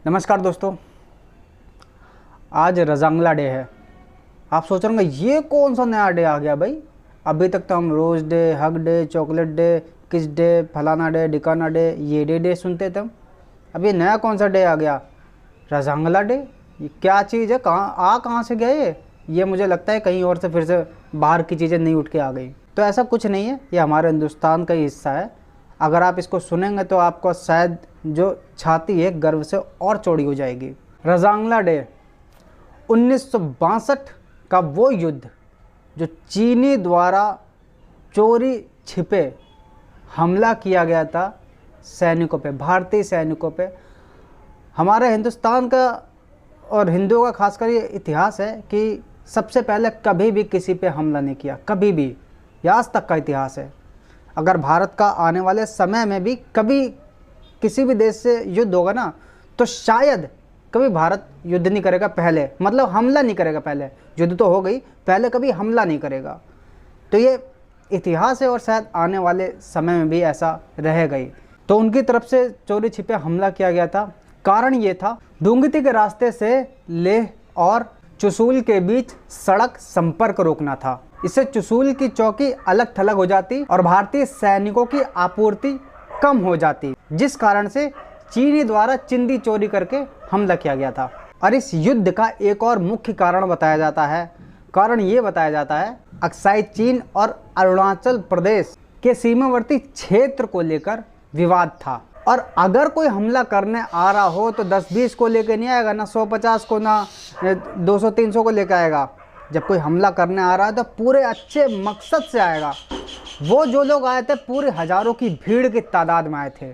नमस्कार दोस्तों, आज रजांगला डे है। आप सोच रहे होंगे ये कौन सा नया डे आ गया भाई। अभी तक तो हम rose day, hug day, chocolate day, kiss day, फलाना डे, डिकाना डे, ये डे सुनते थे हम। अब ये नया कौन सा डे आ गया, रजांगला डे। ये क्या चीज़ है, कहाँ से गया ये मुझे लगता है कहीं और से फिर से बाहर की चीज़ें नहीं उठ के आ गई। तो ऐसा कुछ नहीं है, ये हमारे हिंदुस्तान का ही हिस्सा है। अगर आप इसको सुनेंगे तो आपको शायद जो छाती है गर्व से और चौड़ी हो जाएगी। रजांगला डे 1962 का वो युद्ध जो चीनी द्वारा चोरी छिपे हमला किया गया था सैनिकों पे, भारतीय सैनिकों पे। हमारे हिंदुस्तान का और हिंदुओं का खासकर ये इतिहास है कि सबसे पहले कभी भी किसी पे हमला नहीं किया, कभी भी। ये आज तक का इतिहास है। अगर भारत का आने वाले समय में भी कभी किसी भी देश से युद्ध होगा ना, तो शायद कभी भारत युद्ध नहीं करेगा पहले, मतलब हमला नहीं करेगा पहले। युद्ध तो हो गई, पहले कभी हमला नहीं करेगा। तो ये इतिहास है और शायद आने वाले समय में भी ऐसा रहेगा ही। तो उनकी तरफ से चोरी छिपे हमला किया गया था। कारण ये था, डूंगती के रास्ते से लेह और चुशूल के बीच सड़क संपर्क रोकना था। इससे चुशूल की चौकी अलग थलग हो जाती और भारतीय सैनिकों की आपूर्ति कम हो जाती, जिस कारण से चीनी द्वारा चिंदी चोरी करके हमला किया गया था। और इस युद्ध का एक और मुख्य कारण बताया जाता है। कारण ये बताया जाता है, अक्साई चीन और अरुणाचल प्रदेश के सीमावर्ती क्षेत्र को लेकर विवाद था। और अगर कोई हमला करने आ रहा हो तो 10-20 को लेकर नहीं आएगा, ना 100-50 को, ना 200-300 को लेकर आएगा। जब कोई हमला करने आ रहा है तो पूरे अच्छे मकसद से आएगा। वो जो लोग आए थे पूरे हज़ारों की भीड़ की तादाद में आए थे,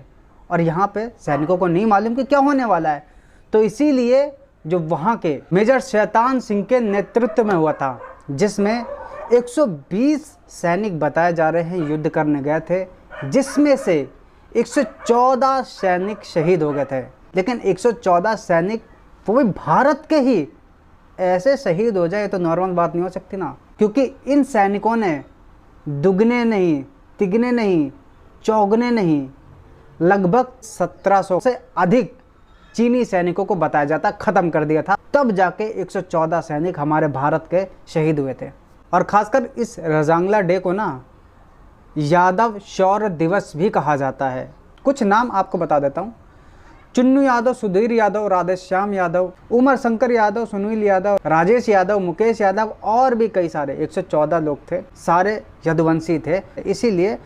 और यहाँ पे सैनिकों को नहीं मालूम कि क्या होने वाला है। तो इसीलिए जो वहाँ के मेजर शैतान सिंह के नेतृत्व में हुआ था, जिसमें 120 सैनिक बताए जा रहे हैं युद्ध करने गए थे, जिसमें से 114 सैनिक शहीद हो गए थे। लेकिन 114 सैनिक वो भी भारत के ही ऐसे शहीद हो जाए तो नॉर्मल बात नहीं हो सकती ना, क्योंकि इन सैनिकों ने दुगने नहीं, तिगने नहीं, चौगने नहीं, लगभग 1700 से अधिक चीनी सैनिकों को बताया जाता ख़त्म कर दिया था। तब जाके 114 सैनिक हमारे भारत के शहीद हुए थे। और ख़ासकर इस रजांगला डे को ना यादव शौर्य दिवस भी कहा जाता है। कुछ नाम आपको बता देता हूँ। चुन्नू यादव, सुधीर यादव, राधेश्याम यादव, उमर शंकर यादव, सुनील यादव, राजेश यादव, मुकेश यादव और भी कई सारे 114 लोग थे। सारे यदुवंशी थे, इसीलिए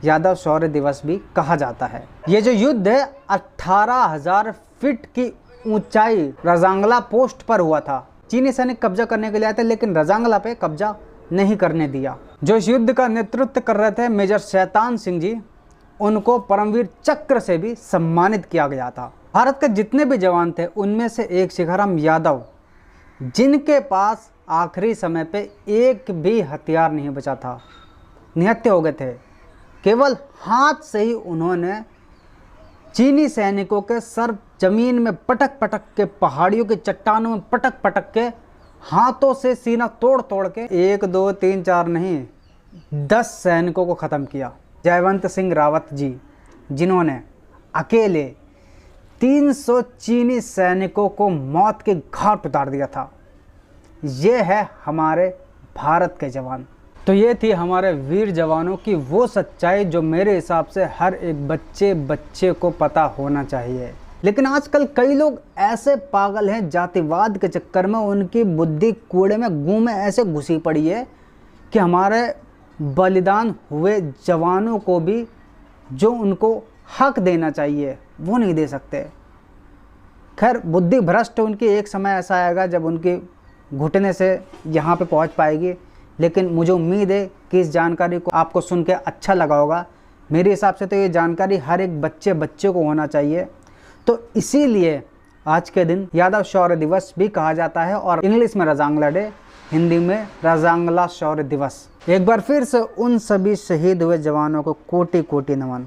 यादव शौर्य दिवस भी कहा जाता है। ये जो युद्ध है 18,000 फीट की ऊंचाई रजांगला पोस्ट पर हुआ था। चीनी सैनिक कब्जा करने के लिए आए थे, लेकिन रजांगला पे कब्जा नहीं करने दिया। जो इस युद्ध का नेतृत्व कर रहे थे मेजर शैतान सिंह जी, उनको परमवीर चक्र से भी सम्मानित किया गया था। भारत के जितने भी जवान थे उनमें से एक शिखाराम यादव, जिनके पास आखिरी समय पे एक भी हथियार नहीं बचा था, निहत्थे हो गए थे। केवल हाथ से ही उन्होंने चीनी सैनिकों के सर जमीन में पटक पटक के, पहाड़ियों की चट्टानों में पटक पटक के, हाथों से सीना तोड़ तोड़ के 1, 2, 3, 4 नहीं 10 सैनिकों को ख़त्म किया। जयवंत सिंह रावत जी, जिन्होंने अकेले 300 चीनी सैनिकों को मौत के घाट उतार दिया था। ये है हमारे भारत के जवान। तो ये थी हमारे वीर जवानों की वो सच्चाई जो मेरे हिसाब से हर एक बच्चे को पता होना चाहिए। लेकिन आजकल कई लोग ऐसे पागल हैं, जातिवाद के चक्कर में उनकी बुद्धि कूड़े में गूं में ऐसे घुसी पड़ी है कि हमारे बलिदान हुए जवानों को भी जो उनको हक देना चाहिए वो नहीं दे सकते। खैर, बुद्धि भ्रष्ट उनकी, एक समय ऐसा आएगा जब उनकी घुटने से यहाँ पे पहुँच पाएगी। लेकिन मुझे उम्मीद है कि इस जानकारी को आपको सुन के अच्छा लगा होगा। मेरे हिसाब से तो ये जानकारी हर एक बच्चे को होना चाहिए। तो इसीलिए आज के दिन यादव शौर्य दिवस भी कहा जाता है, और इंग्लिश में रजांगला डे, हिंदी में रजांगला शौर्य दिवस। एक बार फिर से उन सभी शहीद हुए जवानों को कोटि कोटि नमन।